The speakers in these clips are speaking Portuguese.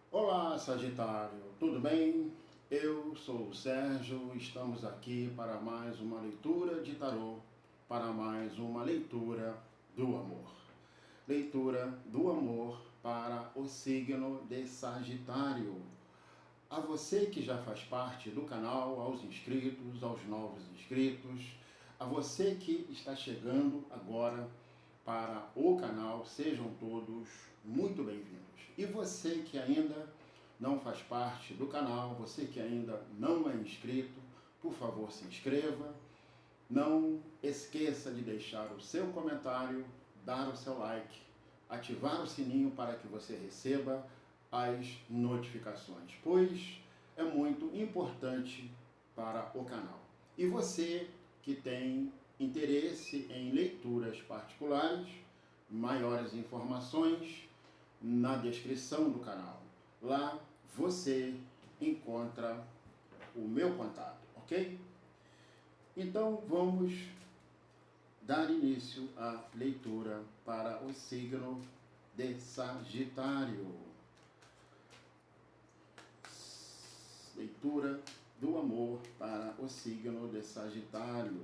Olá, Sagitário, tudo bem? Eu sou o Sérgio, estamos aqui para mais uma leitura de tarô, para mais uma leitura do amor. Leitura do amor para o signo de Sagitário. A você que já faz parte do canal, aos inscritos, aos novos inscritos, a você que está chegando agora para o canal, sejam todos muito bem-vindos. E você que ainda não faz parte do canal, você que ainda não é inscrito, por favor se inscreva. Não esqueça de deixar o seu comentário, dar o seu like, ativar o sininho para que você receba as notificações, pois é muito importante para o canal. E você que tem interesse em leituras particulares, maiores informações na descrição do canal. Lá você encontra o meu contato, ok? Então vamos dar início à leitura para o signo de Sagitário. Leitura do amor para o signo de Sagitário.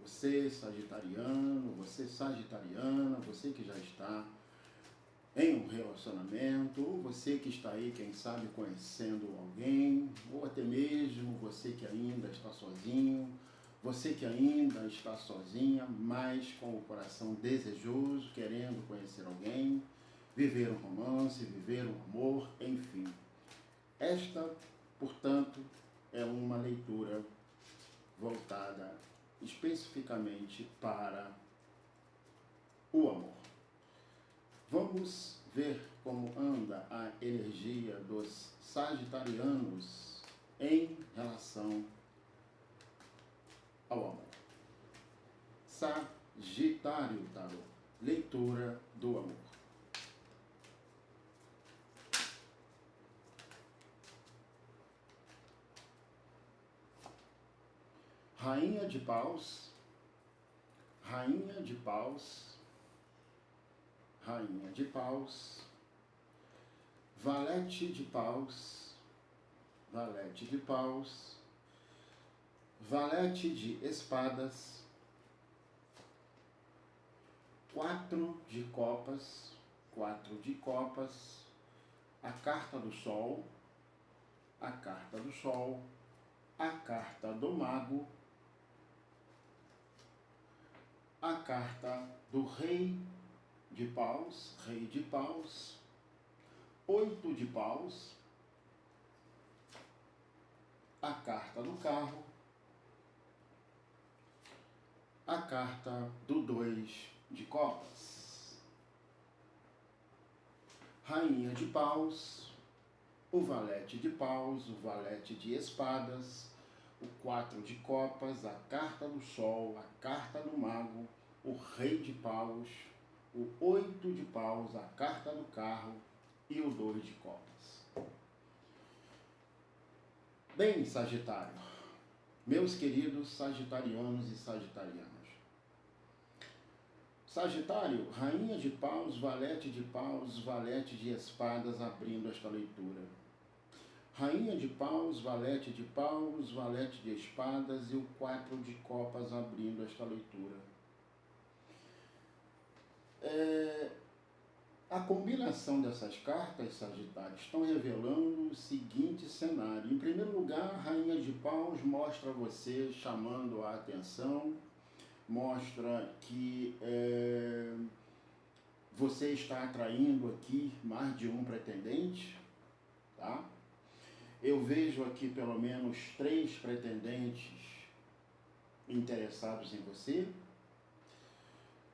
Você, sagitariano, você, sagitariana, você que já está em um relacionamento, ou você que está aí, quem sabe, conhecendo alguém, ou até mesmo você que ainda está sozinho, você que ainda está sozinha, mas com o coração desejoso, querendo conhecer alguém, viver um romance, viver um amor, enfim. Esta, portanto, é uma leitura voltada especificamente para o amor. Vamos ver como anda a energia dos sagitarianos em relação ao amor. Sagitário Tarô, leitura do amor. Rainha de Paus, Rainha de Paus, Rainha de Paus, Valete de Paus, Valete de Paus, Valete de Espadas, Quatro de Copas, a Carta do Sol, a Carta do Sol, a Carta do Mago, a Carta do Rei de Paus, Oito de Paus, a Carta do Carro, a Carta do Dois de Copas, Rainha de Paus, o Valete de Paus, o Valete de Espadas, o Quatro de Copas, a Carta do Sol, a Carta do Mago, o Rei de Paus, o Oito de Paus, a Carta do Carro e o Dois de Copas. Bem, Sagitário, meus queridos sagitarianos e sagitarianas. Sagitário, Rainha de Paus, Valete de Paus, Valete de Espadas abrindo esta leitura. Rainha de Paus, Valete de Paus, Valete de Espadas e o Quatro de Copas abrindo esta leitura. A combinação dessas cartas, Sagitário, estão revelando o seguinte cenário. Em primeiro lugar, a Rainha de Paus mostra você chamando a atenção, mostra que você está atraindo aqui mais de um pretendente, tá? Eu vejo aqui pelo menos 3 pretendentes interessados em você.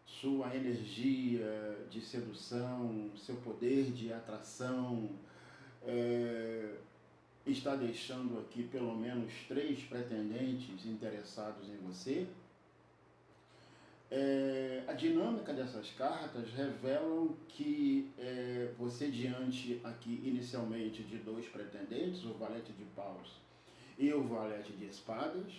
Sua energia de sedução, seu poder de atração está deixando aqui pelo menos 3 pretendentes interessados em você. A dinâmica dessas cartas revelam que você, diante aqui inicialmente de 2 pretendentes, o Valete de Paus e o Valete de Espadas,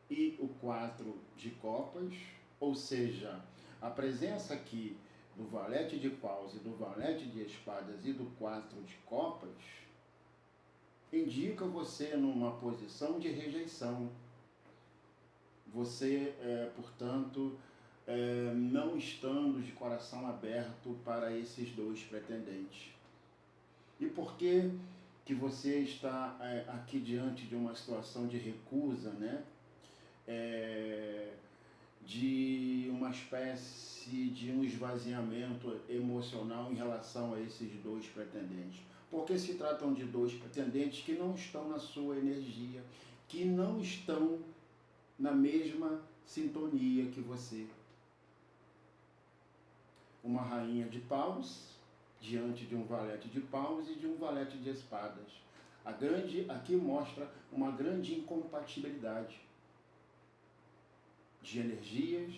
e o Quatro de Copas, ou seja, a presença aqui do valete de paus e do valete de espadas e do 4 de copas, indica você numa posição de rejeição. Você, portanto, não estando de coração aberto para esses dois pretendentes. E por que você está aqui diante de uma situação de recusa, né? De uma espécie de um esvaziamento emocional em relação a esses dois pretendentes? Porque se tratam de dois pretendentes que não estão na sua energia, que não estão na mesma sintonia que você. Uma rainha de paus diante de um valete de paus e de um valete de espadas. Aqui mostra uma grande incompatibilidade de energias,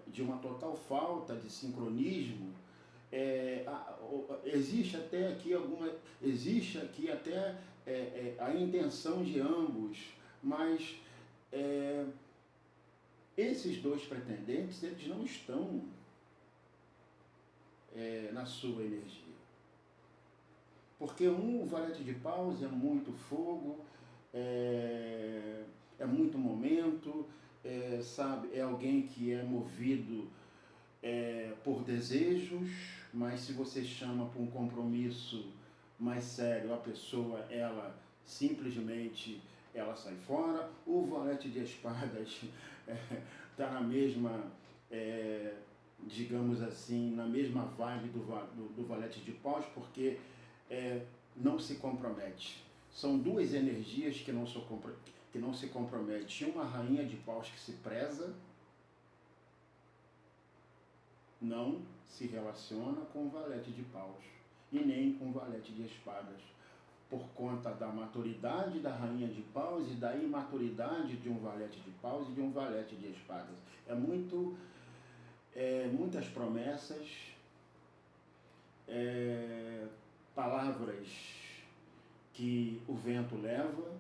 de uma total falta de sincronismo. Existe aqui até a intenção de ambos, mas esses dois pretendentes, eles não estão na sua energia. Porque o valete de paus é muito fogo, é muito momento, sabe? É alguém que é movido por desejos, mas se você chama para um compromisso mais sério, a pessoa, ela simplesmente sai fora. O valete de espadas está na mesma, digamos assim, na mesma vibe do valete de paus, porque não se compromete. São duas energias que não se comprometem. Uma rainha de paus que se preza, não se relaciona com o valete de paus e nem com o valete de espadas, por conta da maturidade da rainha de paus e da imaturidade de um valete de paus e de um valete de espadas. Muitas promessas, palavras que o vento leva,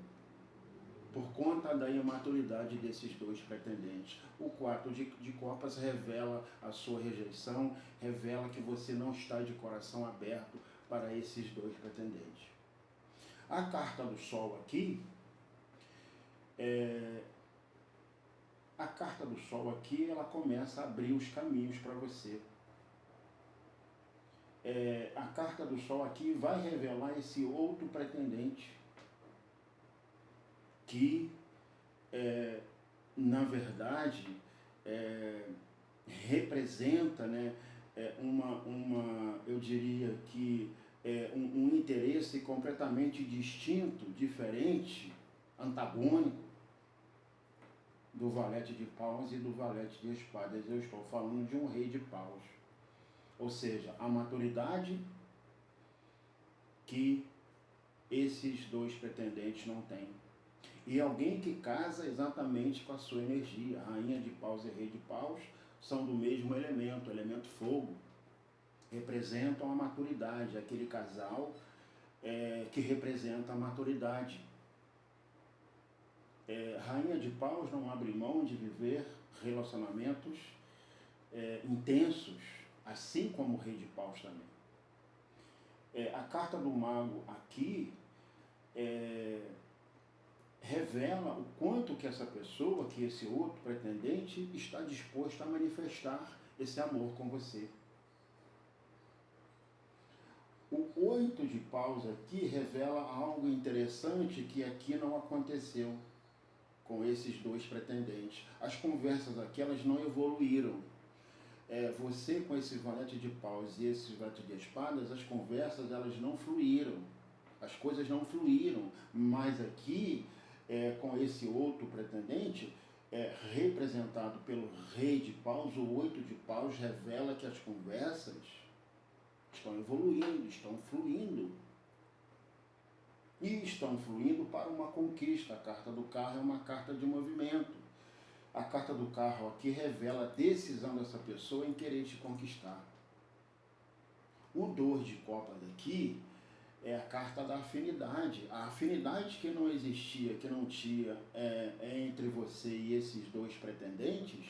por conta da imaturidade desses dois pretendentes. O 4 de copas revela a sua rejeição, revela que você não está de coração aberto para esses dois pretendentes. A carta do Sol aqui, ela começa a abrir os caminhos para você. A carta do Sol aqui vai revelar esse outro pretendente que, na verdade, representa, né, eu diria que um interesse completamente distinto, diferente, antagônico do valete de paus e do valete de espadas. Eu estou falando de um rei de paus. Ou seja, a maturidade que esses dois pretendentes não têm. E alguém que casa exatamente com a sua energia. A rainha de paus e rei de paus são do mesmo elemento, elemento fogo. Representam a maturidade, aquele casal que representa a maturidade. Rainha de paus não abre mão de viver relacionamentos intensos, assim como o rei de paus também. A carta do mago aqui revela o quanto que essa pessoa, que esse outro pretendente, está disposto a manifestar esse amor com você. O 8 de paus aqui revela algo interessante que aqui não aconteceu com esses dois pretendentes. As conversas aqui, elas não evoluíram. Você com esse valete de paus e esse valete de espadas, as conversas, elas não fluíram. As coisas não fluíram. Mas aqui, com esse outro pretendente, representado pelo rei de paus, o 8 de paus revela que as conversas estão evoluindo, estão fluindo. E estão fluindo para uma conquista. A carta do carro é uma carta de movimento. A carta do carro aqui revela a decisão dessa pessoa em querer te conquistar. O 2 de copas aqui é a carta da afinidade. A afinidade que não existia, que não tinha entre você e esses dois pretendentes,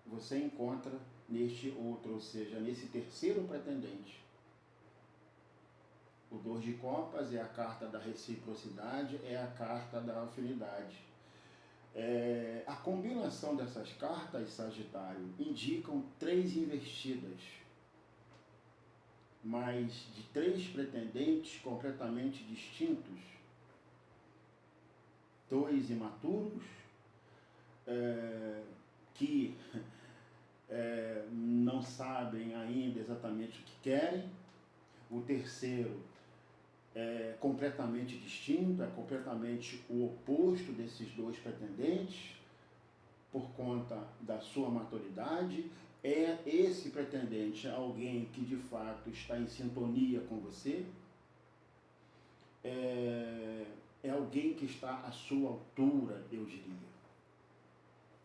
você encontra neste outro, ou seja, nesse terceiro pretendente. O 2 de copas é a carta da reciprocidade, é a carta da afinidade. A combinação dessas cartas, Sagitário, indicam 3 investidas, mas de 3 pretendentes completamente distintos, 2 imaturos, que não sabem ainda exatamente o que querem. O terceiro é completamente distinto, é completamente o oposto desses 2 pretendentes, por conta da sua maturidade. Esse pretendente alguém que de fato está em sintonia com você, é alguém que está à sua altura, eu diria.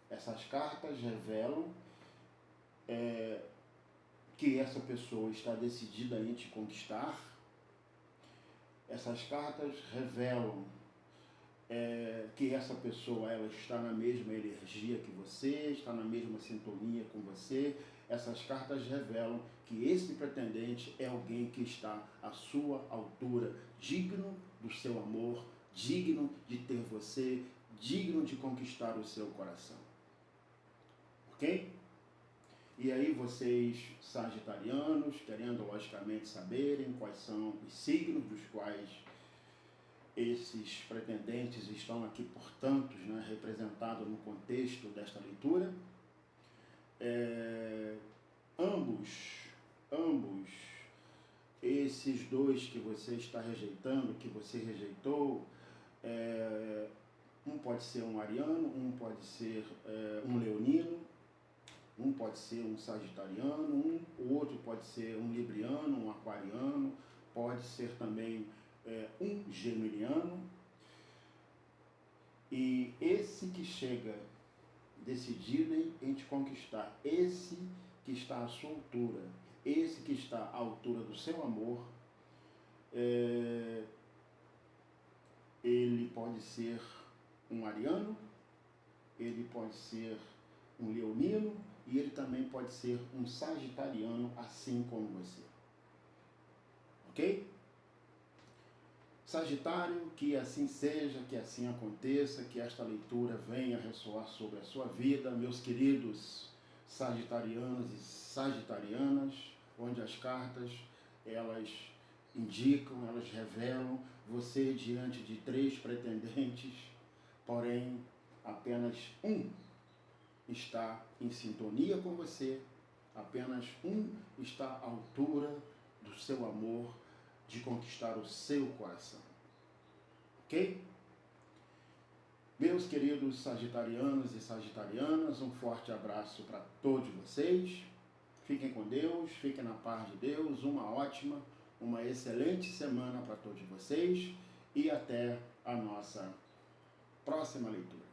Essas cartas revelam que essa pessoa está decidida em te conquistar. Essas cartas revelam que essa pessoa ela está na mesma energia que você, está na mesma sintonia com você. Essas cartas revelam que esse pretendente é alguém que está à sua altura, digno do seu amor, digno de ter você, digno de conquistar o seu coração. Ok? E aí vocês, sagitarianos, querendo logicamente saberem quais são os signos dos quais esses pretendentes estão aqui, portanto, né, representados no contexto desta leitura, ambos esses 2 que você está rejeitando, que você rejeitou, um pode ser um ariano, um pode ser um leonino, um pode ser um sagitariano, o outro pode ser um libriano, um aquariano, pode ser também um geminiano. E esse que chega decidido em te conquistar, esse que está à sua altura, esse que está à altura do seu amor, ele pode ser um ariano, ele pode ser um leonino e ele também pode ser um sagitariano, assim como você. Ok? Sagitário, que assim seja, que assim aconteça, que esta leitura venha ressoar sobre a sua vida, meus queridos sagitarianos e sagitarianas, onde as cartas, elas indicam, elas revelam você diante de 3 pretendentes, porém apenas um está em sintonia com você, apenas um está à altura do seu amor, de conquistar o seu coração. Ok? Meus queridos sagitarianos e sagitarianas, um forte abraço para todos vocês. Fiquem com Deus, fiquem na paz de Deus, uma excelente semana para todos vocês e até a nossa próxima leitura.